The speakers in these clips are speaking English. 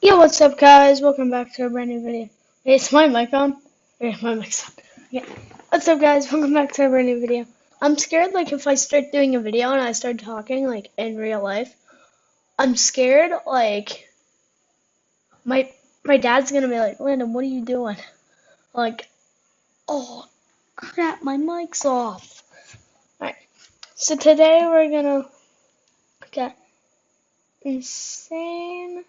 Yo, what's up, guys? Welcome back to a brand new video. Hey, is my mic on? Yeah, my mic's on. Yeah. What's up, guys? Welcome back to a brand new video. I'm scared, like, if I start doing a video and I start talking, like, in real life, I'm scared, like, my dad's gonna be like, Landon, what are you doing? Like, oh, crap, my mic's off. Alright, so today we're gonna get insane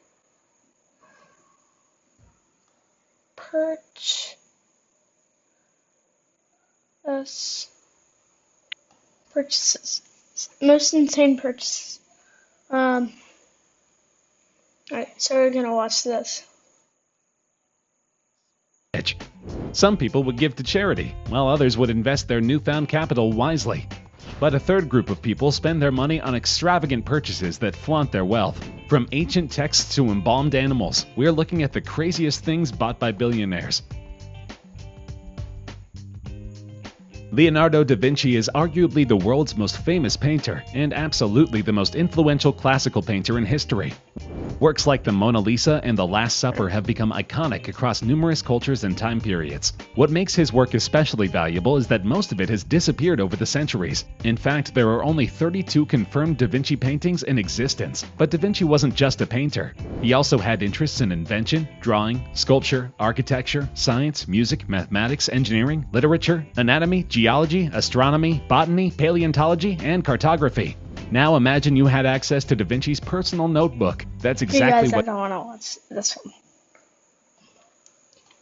purchases. Most insane purchases. Alright, so we're gonna watch this. Some people would give to charity, while others would invest their newfound capital wisely. But a third group of people spend their money on extravagant purchases that flaunt their wealth. From ancient texts to embalmed animals, we're looking at the craziest things bought by billionaires. Leonardo da Vinci is arguably the world's most famous painter, and absolutely the most influential classical painter in history. Works like the Mona Lisa and The Last Supper have become iconic across numerous cultures and time periods. What makes his work especially valuable is that most of it has disappeared over the centuries. In fact, there are only 32 confirmed Da Vinci paintings in existence. But Da Vinci wasn't just a painter. He also had interests in invention, drawing, sculpture, architecture, science, music, mathematics, engineering, literature, anatomy, geology, astronomy, botany, paleontology, and cartography. Now imagine you had access to Da Vinci's personal notebook. That's exactly Hey guys, what— I don't want to watch this one.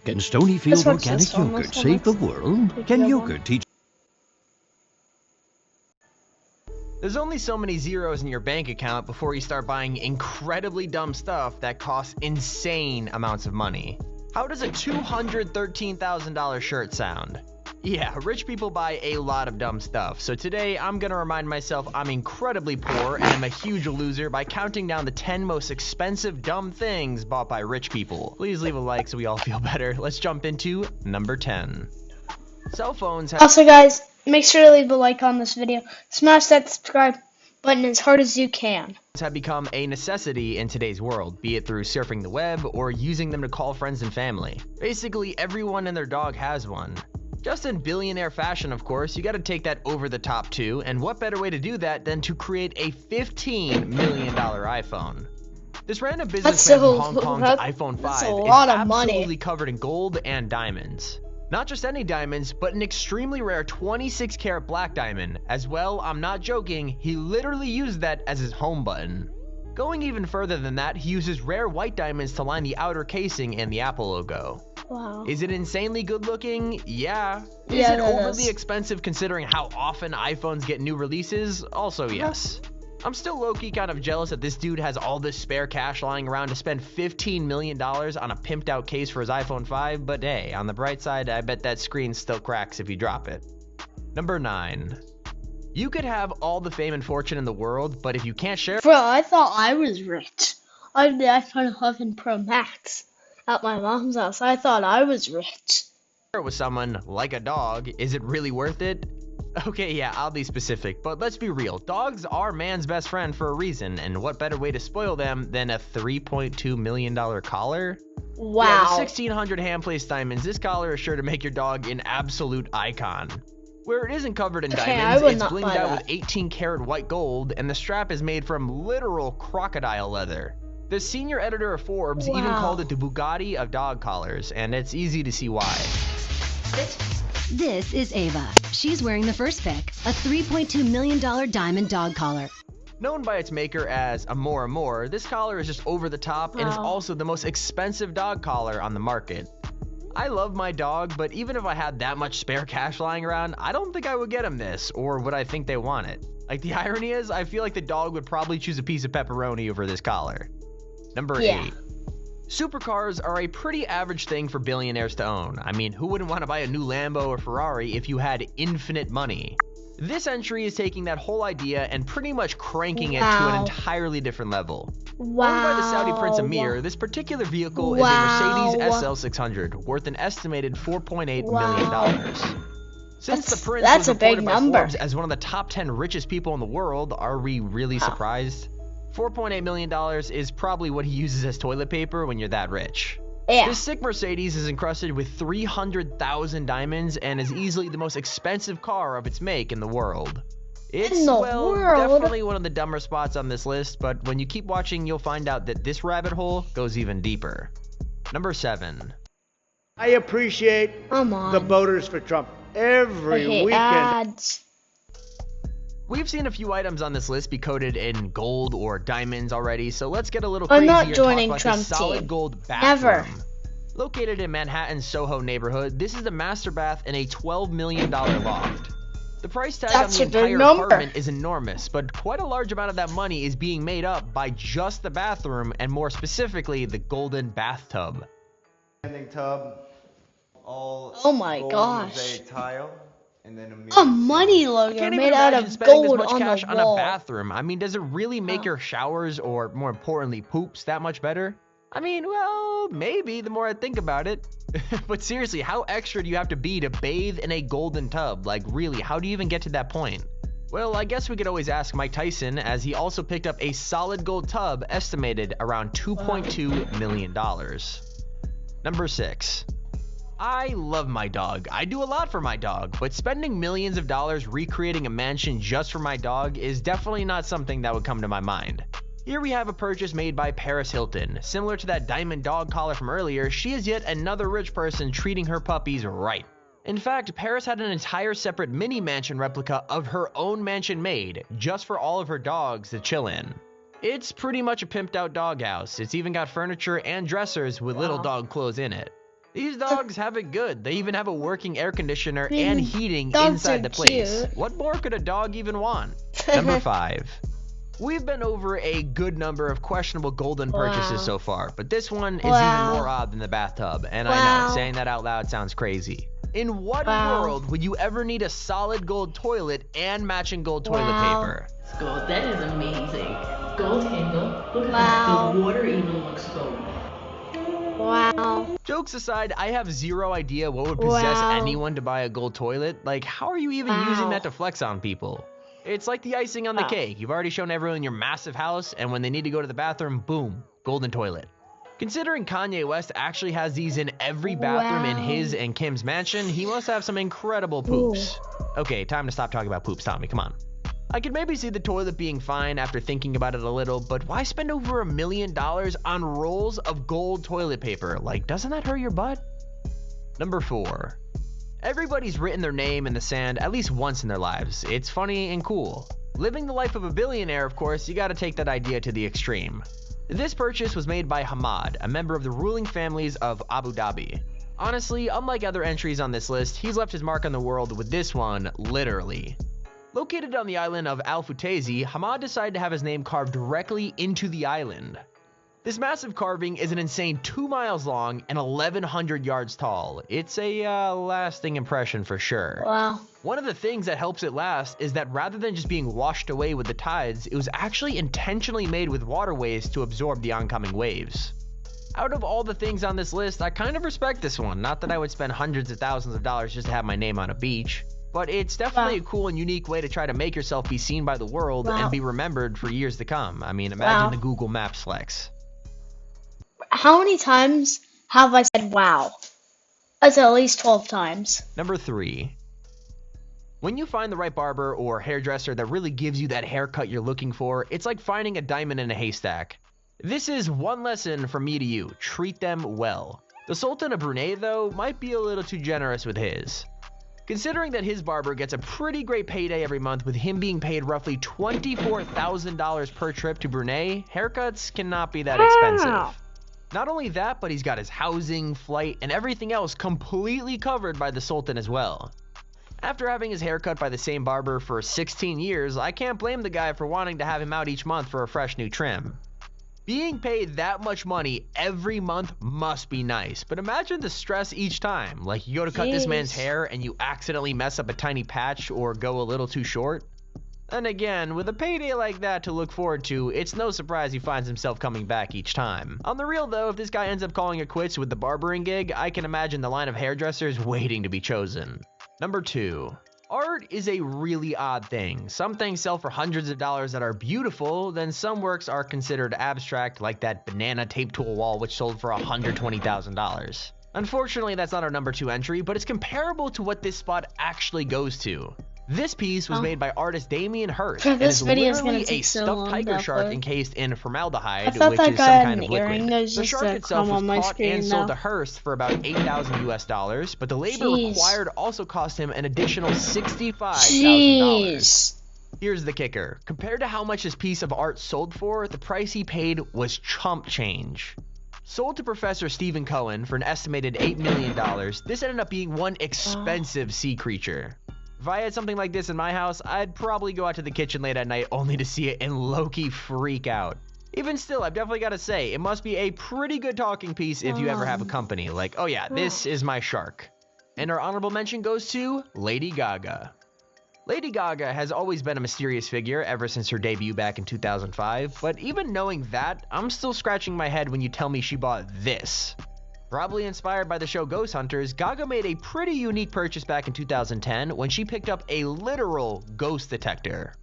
Can Stonyfield Let's watch organic this one. yogurt This one save the looks world? like a Can good yogurt one. teach? There's only so many zeros in your bank account before you start buying incredibly dumb stuff that costs insane amounts of money. How does a $213,000 shirt sound? Yeah, rich people buy a lot of dumb stuff, so today I'm gonna remind myself I'm incredibly poor and I'm a huge loser by counting down the 10 most expensive dumb things bought by rich people. Please leave a like so we all feel better. Let's jump into number 10. Cell phones have— Also, guys, make sure to leave a like on this video. Smash that subscribe button as hard as you can. have become a necessity in today's world, be it through surfing the web or using them to call friends and family. Basically, everyone and their dog has one. Just in billionaire fashion, of course, you gotta take that over the top too, and what better way to do that than to create a $15 million iPhone. This random businessman from Hong Kong's iPhone 5 that's a is lot of money. absolutely covered in gold and diamonds. Not just any diamonds, but an extremely rare 26 karat black diamond. As well, I'm not joking, he literally used that as his home button. Going even further than that, he uses rare white diamonds to line the outer casing and the Apple logo. Wow. Is it insanely good looking? Yeah. Is Yeah, it that overly is. expensive considering how often iPhones get new releases? Also yes. I'm still low-key kind of jealous that this dude has all this spare cash lying around to spend $15 million on a pimped out case for his iPhone 5, but hey, on the bright side, I bet that screen still cracks if you drop it. Number 9. You could have all the fame and fortune in the world, but if you can't share Bro, I thought I was rich. I have the iPhone 11 Pro Max at my mom's house. I thought I was rich. it with someone like a dog, is it really worth it? Okay, yeah, I'll be specific, but let's be real. Dogs are man's best friend for a reason, and what better way to spoil them than a $3.2 million collar? Wow. Yeah, with 1,600 hand-placed diamonds, this collar is sure to make your dog an absolute icon. Where it isn't covered in Okay, diamonds, I would it's not blinged buy out that. with 18 karat white gold, and the strap is made from literal crocodile leather. The senior editor of Forbes even Wow. called it the Bugatti of dog collars, and it's easy to see why. This is Ava. She's wearing the first pick, a $3.2 million diamond dog collar. Known by its maker as Amor Amor, this collar is just over the top and is Wow. also the most expensive dog collar on the market. I love my dog, but even if I had that much spare cash lying around, I don't think I would get him this, or would I think they want it? Like, the irony is, I feel like the dog would probably choose a piece of pepperoni over this collar. Number Yeah. 8. Supercars are a pretty average thing for billionaires to own. I mean, who wouldn't want to buy a new Lambo or Ferrari if you had infinite money? This entry is taking that whole idea and pretty much cranking it to an Wow. entirely different level. Wow. Owned by the Saudi Prince Amir, this particular vehicle is a Wow. Mercedes SL600, worth an estimated $4.8 Wow. million. Since That's- the prince that's was a big reported by number. Forbes as one of the top 10 richest people in the world, are we really surprised? $4.8 million is probably what he uses as toilet paper when you're that rich. Yeah. This sick Mercedes is encrusted with 300,000 diamonds and is easily the most expensive car of its make in the world. It's, well, definitely one of the dumber spots on this list, but when you keep watching, you'll find out that this rabbit hole goes even deeper. Number 7. I appreciate the voters for Trump every weekend. Ads. We've seen a few items on this list be coated in gold or diamonds already, so let's get a little crazy I'm not and joining talk about Trump this solid team. gold bathroom. Never. Located in Manhattan's Soho neighborhood, this is the master bath in a $12 million loft. The price tag That's on a the big entire number. apartment is enormous, but quite a large amount of that money is being made up by just the bathroom, and more specifically, the golden bathtub. Standing tub, all Oh my gold gosh. mosaic tile, and then A money I logo can't made even out imagine of spending gold this much on cash the on a wall. bathroom. I mean, does it really make your showers, or more importantly, poops, that much better? I mean, well, maybe the more I think about it. But seriously, how extra do you have to be to bathe in a golden tub? Like, really, how do you even get to that point? Well, I guess we could always ask Mike Tyson, as he also picked up a solid gold tub estimated around $2.2 million. Number 6. I love my dog. I do a lot for my dog, but spending millions of dollars recreating a mansion just for my dog is definitely not something that would come to my mind. Here we have a purchase made by Paris Hilton. Similar to that diamond dog collar from earlier, she is yet another rich person treating her puppies right. In fact, Paris had an entire separate mini mansion replica of her own mansion made, just for all of her dogs to chill in. It's pretty much a pimped out doghouse. It's even got furniture and dressers with little dog clothes in it. These dogs have it good. They even have a working air conditioner and heating inside the place. cute. What more could a dog even want? Number 5. We've been over a good number of questionable golden purchases Wow. so far, but this one is Wow. even more odd than the bathtub, and I Wow. know, saying that out loud sounds crazy. In what Wow. world would you ever need a solid gold toilet and matching gold toilet Wow. paper? Gold, that is amazing. Gold handle. Look at Wow. that. The water even looks gold. Wow. Jokes aside, I have zero idea what would possess Wow. anyone to buy a gold toilet. Like, how are you even using that to flex on people? It's like the icing on the Wow. cake. You've already shown everyone your massive house, and when they need to go to the bathroom, boom, golden toilet. Considering Kanye West actually has these in every bathroom in Wow. his and Kim's mansion, he must have some incredible poops. Okay, time to stop talking about poops, Tommy, come on. I could maybe see the toilet being fine after thinking about it a little, but why spend over $1 million on rolls of gold toilet paper? Like, doesn't that hurt your butt? Number 4. Everybody's written their name in the sand at least once in their lives. It's funny and cool. Living the life of a billionaire, of course, you gotta take that idea to the extreme. This purchase was made by Hamad, a member of the ruling families of Abu Dhabi. Honestly, unlike other entries on this list, he's left his mark on the world with this one, literally. Located on the island of Al Futaizi, Hamad decided to have his name carved directly into the island. This massive carving is an insane 2 miles long and 1,100 yards tall. It's a lasting impression for sure. Wow. One of the things that helps it last is that rather than just being washed away with the tides, it was actually intentionally made with waterways to absorb the oncoming waves. Out of all the things on this list, I kind of respect this one. Not that I would spend hundreds of thousands of dollars just to have my name on a beach. But it's definitely a cool and unique way to try to make yourself be seen by the world and be remembered for years to come. I mean, imagine the Google Maps flex. How many times have I said wow? That's at least 12 times. Number 3. When you find the right barber or hairdresser that really gives you that haircut you're looking for, it's like finding a diamond in a haystack. This is one lesson from me to you: treat them well. The Sultan of Brunei, though, might be a little too generous with his. Considering that his barber gets a pretty great payday every month, with him being paid roughly $24,000 per trip to Brunei, haircuts cannot be that expensive. Not only that, but he's got his housing, flight, and everything else completely covered by the Sultan as well. After having his hair cut by the same barber for 16 years, I can't blame the guy for wanting to have him out each month for a fresh new trim. Being paid that much money every month must be nice, but imagine the stress each time. Like, you go to cut this man's hair and you accidentally mess up a tiny patch or go a little too short. And again, with a payday like that to look forward to, it's no surprise he finds himself coming back each time. On the real though, if this guy ends up calling it quits with the barbering gig, I can imagine the line of hairdressers waiting to be chosen. Number 2. Art is a really odd thing. Some things sell for hundreds of dollars that are beautiful, then some works are considered abstract, like that banana taped to a wall which sold for $120,000. Unfortunately, that's not our number 2 entry, but it's comparable to what this spot actually goes to. This piece was made by artist Damien Hirst, and is literally a stuffed tiger shark encased in formaldehyde, which is some kind of liquid. The shark itself was caught and sold to Hirst for about $8,000 US, but the labor required also cost him an additional $65,000. Here's the kicker. Compared to how much this piece of art sold for, the price he paid was chump change. Sold to Professor Stephen Cohen for an estimated $8 million, this ended up being one expensive sea creature. If I had something like this in my house, I'd probably go out to the kitchen late at night only to see it and low-key freak out. Even still, I've definitely got to say, it must be a pretty good talking piece if you ever have a company. Like, oh yeah, this is my shark. And our honorable mention goes to Lady Gaga. Lady Gaga has always been a mysterious figure ever since her debut back in 2005, but even knowing that, I'm still scratching my head when you tell me she bought this. Probably inspired by the show Ghost Hunters, Gaga made a pretty unique purchase back in 2010 when she picked up a literal ghost detector.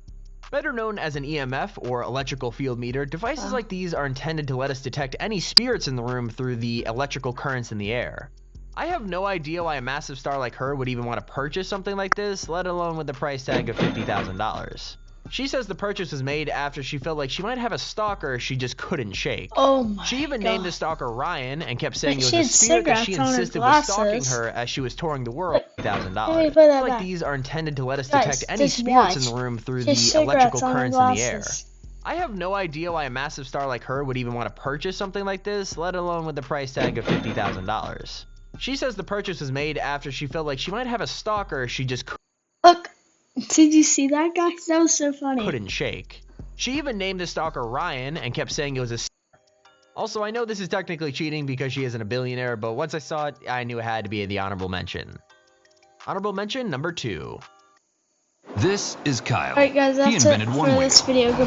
Better known as an EMF or electrical field meter, devices like these are intended to let us detect any spirits in the room through the electrical currents in the air. I have no idea why a massive star like her would even want to purchase something like this, let alone with the price tag of $50,000. She says the purchase was made after she felt like she might have a stalker she just couldn't shake. Oh my She even God. named the stalker Ryan and kept saying But it was a spirit that she cigarettes on her insisted was stalking glasses. her as she was touring the world for $1,000. Let me put that Like back. these are intended to let us Guys, detect any just spirits in watch. the room through She has the electrical cigarettes on her currents in the air. glasses. I have no idea why a massive star like her would even want to purchase something like this, let alone with the price tag of $50,000. She says the purchase was made after she felt like she might have a stalker she just Look, did you see that, guys? That was so funny. couldn't shake. She even named the stalker Ryan and kept saying it was a... Also, I know this is technically cheating because she isn't a billionaire, but once I saw it, I knew it had to be the honorable mention. Honorable mention number 2. This is Kyle. Alright, guys, He that's it invented for one wheel. this video. Goodbye.